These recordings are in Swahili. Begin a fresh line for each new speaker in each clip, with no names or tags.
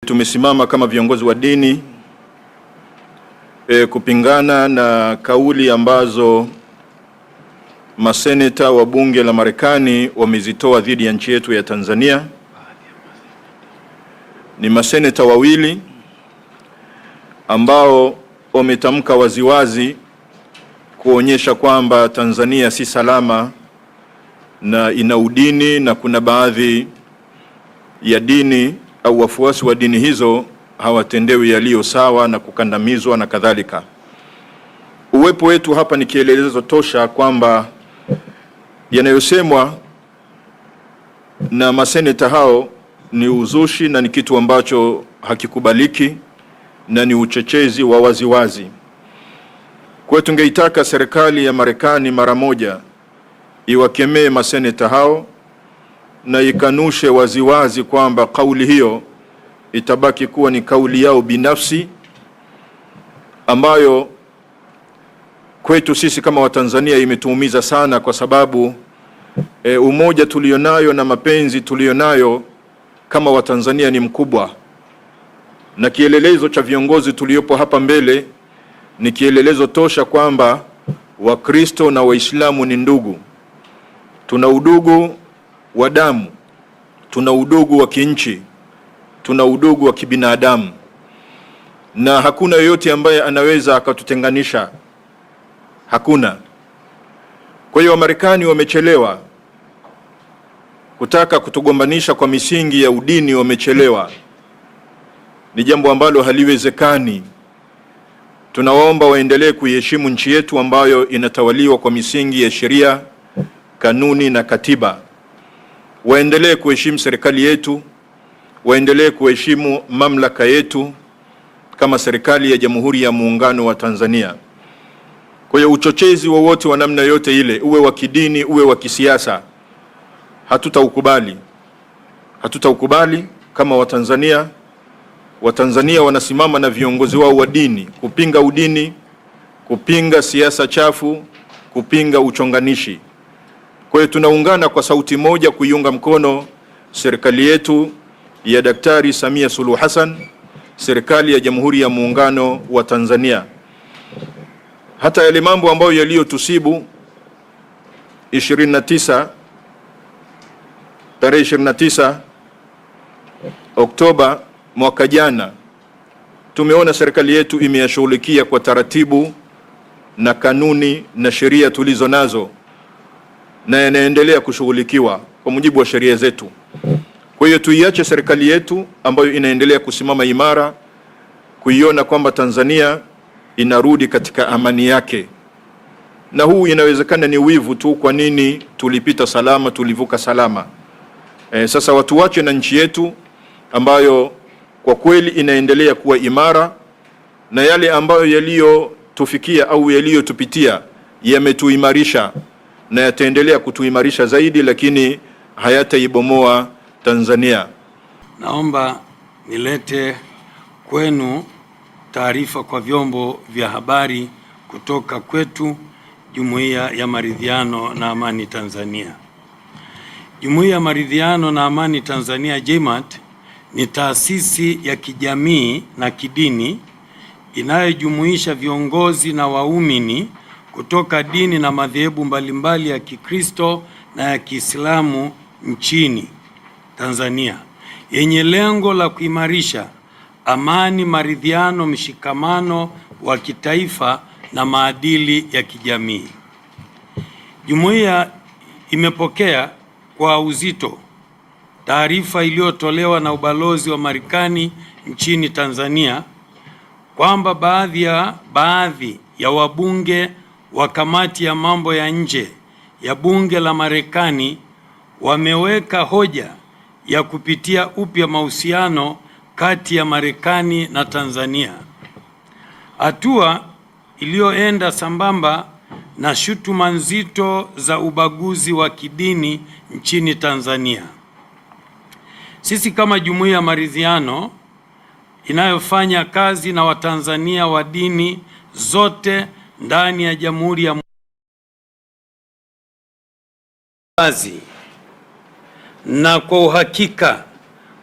tumesimama kama viongozi wa dini kupingana na kauli ambazo maseneta wa bunge la Marekani wamezitoa dhidi ya nchi yetu ya Tanzania. Ni maseneta wawili ambao wametamka waziwazi kuonyesha kwamba Tanzania si salama na ina udini, na kuna baadhi ya dini au wafuasi wa dini hizo hawatendewi yaliyo sawa na kukandamizwa na kadhalika. Uwepo wetu hapa ni kielelezo tosha kwamba yanayosemwa na maseneta hao ni uzushi na ni kitu ambacho hakikubaliki na ni uchochezi wa waziwazi. Kwa tungeitaka serikali ya Marekani mara moja iwakemee maseneta hao na ikanushe waziwazi kwamba kauli hiyo itabaki kuwa ni kauli yao binafsi ambayo kwetu sisi kama Watanzania imetuumiza sana, kwa sababu umoja tulionayo na mapenzi tulionayo kama Watanzania ni mkubwa, na kielelezo cha viongozi tuliopo hapa mbele ni kielelezo tosha kwamba Wakristo na Waislamu ni ndugu. Tuna udugu wa damu, tuna udugu wa kinchi, tuna udugu wa kibinadamu, na hakuna yoyote ambaye anaweza akatutenganisha. Hakuna. Kwa hiyo Wamarekani wamechelewa kutaka kutugombanisha kwa misingi ya udini, wamechelewa. Ni jambo ambalo haliwezekani. Tunawaomba waendelee kuiheshimu nchi yetu ambayo inatawaliwa kwa misingi ya sheria, kanuni na katiba. Waendelee kuheshimu serikali yetu, waendelee kuheshimu mamlaka yetu kama serikali ya Jamhuri ya Muungano wa Tanzania. Kwa hiyo uchochezi wowote wa namna yote ile, uwe wa kidini, uwe wa kisiasa, hatutaukubali. Hatutaukubali kama Watanzania. Watanzania wanasimama na viongozi wao wa dini kupinga udini, kupinga siasa chafu, kupinga uchonganishi. Kwa hiyo tunaungana kwa sauti moja kuiunga mkono serikali yetu ya Daktari Samia Suluhu Hassan, serikali ya Jamhuri ya Muungano wa Tanzania. Hata yale mambo ambayo yaliyotusibu tarehe 29 Oktoba mwaka jana, tumeona serikali yetu imeyashughulikia kwa taratibu na kanuni na sheria tulizo nazo, na yanaendelea kushughulikiwa kwa mujibu wa sheria zetu. Kwa hiyo tuiache serikali yetu ambayo inaendelea kusimama imara, kuiona kwamba Tanzania inarudi katika amani yake. Na huu inawezekana ni wivu tu, kwa nini tulipita salama, tulivuka salama. Sasa watu wache na nchi yetu ambayo kwa kweli inaendelea kuwa imara, na yale ambayo yaliyotufikia au yaliyotupitia yametuimarisha na yataendelea kutuimarisha zaidi, lakini hayataibomoa Tanzania.
Naomba nilete kwenu taarifa kwa vyombo vya habari kutoka kwetu Jumuiya ya Maridhiano na Amani Tanzania. Jumuiya ya Maridhiano na Amani Tanzania JMAT ni taasisi ya kijamii na kidini inayojumuisha viongozi na waumini kutoka dini na madhehebu mbalimbali ya Kikristo na ya Kiislamu nchini Tanzania, yenye lengo la kuimarisha amani, maridhiano, mshikamano wa kitaifa na maadili ya kijamii. Jumuiya imepokea kwa uzito taarifa iliyotolewa na ubalozi wa Marekani nchini Tanzania kwamba baadhi ya wabunge wa kamati ya mambo ya nje ya bunge la Marekani wameweka hoja ya kupitia upya mahusiano kati ya Marekani na Tanzania, hatua iliyoenda sambamba na shutuma nzito za ubaguzi wa kidini nchini Tanzania. Sisi kama Jumuiya ya Maridhiano inayofanya kazi na Watanzania wa dini zote ndani ya Jamhuri ya wazi na kwa uhakika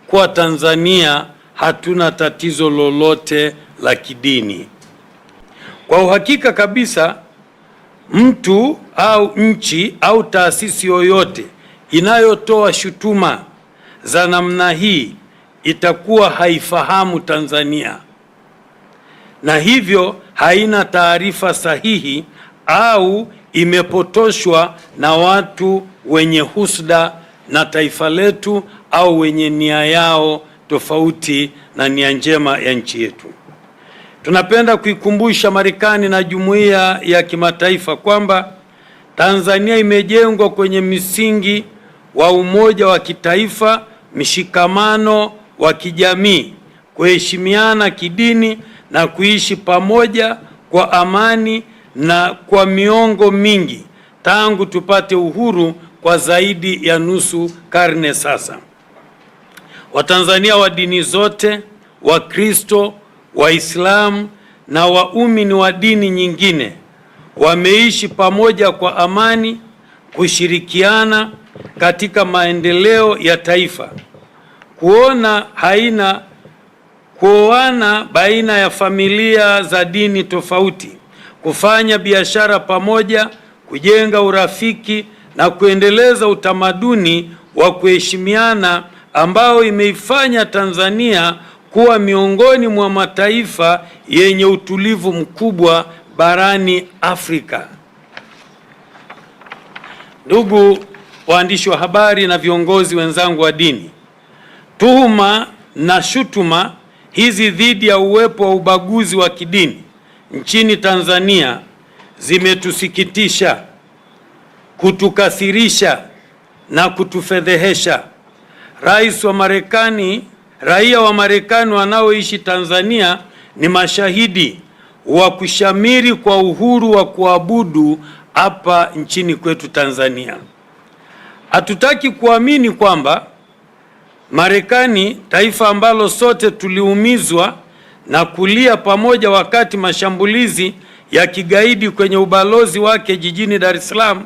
kwa Tanzania hatuna tatizo lolote la kidini. Kwa uhakika kabisa, mtu au nchi au taasisi yoyote inayotoa shutuma za namna hii itakuwa haifahamu Tanzania, na hivyo haina taarifa sahihi au imepotoshwa na watu wenye husda na taifa letu au wenye nia yao tofauti na nia njema ya nchi yetu. Tunapenda kuikumbusha Marekani na jumuiya ya kimataifa kwamba Tanzania imejengwa kwenye misingi wa umoja wa kitaifa, mshikamano wa kijamii, kuheshimiana kidini na kuishi pamoja kwa amani na kwa miongo mingi tangu tupate uhuru kwa zaidi ya nusu karne sasa. Watanzania wa dini zote, Wakristo, Waislamu na waumini wa dini nyingine wameishi pamoja kwa amani, kushirikiana katika maendeleo ya taifa, kuoana baina ya familia za dini tofauti, kufanya biashara pamoja, kujenga urafiki na kuendeleza utamaduni wa kuheshimiana ambao imeifanya Tanzania kuwa miongoni mwa mataifa yenye utulivu mkubwa barani Afrika. Ndugu waandishi wa habari na viongozi wenzangu wa dini, tuhuma na shutuma hizi dhidi ya uwepo wa ubaguzi wa kidini nchini Tanzania zimetusikitisha, kutukasirisha na kutufedhehesha. Raia wa Marekani wanaoishi Tanzania ni mashahidi wa kushamiri kwa uhuru wa kuabudu hapa nchini kwetu Tanzania. Hatutaki kuamini kwamba Marekani, taifa ambalo sote tuliumizwa na kulia pamoja wakati mashambulizi ya kigaidi kwenye ubalozi wake jijini Dar es Salaam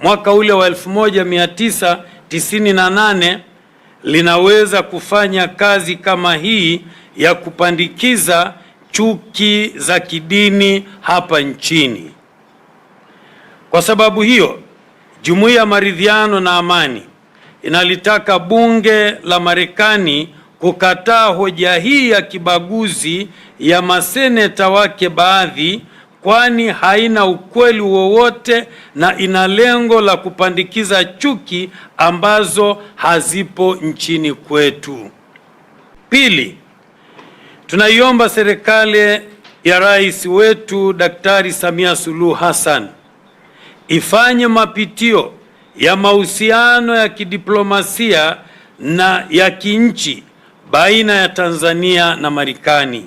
mwaka ule wa 1998, linaweza kufanya kazi kama hii ya kupandikiza chuki za kidini hapa nchini. Kwa sababu hiyo, Jumuiya ya Maridhiano na Amani inalitaka bunge la Marekani kukataa hoja hii ya kibaguzi ya maseneta wake baadhi, kwani haina ukweli wowote na ina lengo la kupandikiza chuki ambazo hazipo nchini kwetu. Pili, tunaiomba serikali ya Rais wetu Daktari Samia Suluhu Hassan ifanye mapitio ya mahusiano ya kidiplomasia na ya kinchi baina ya Tanzania na Marekani.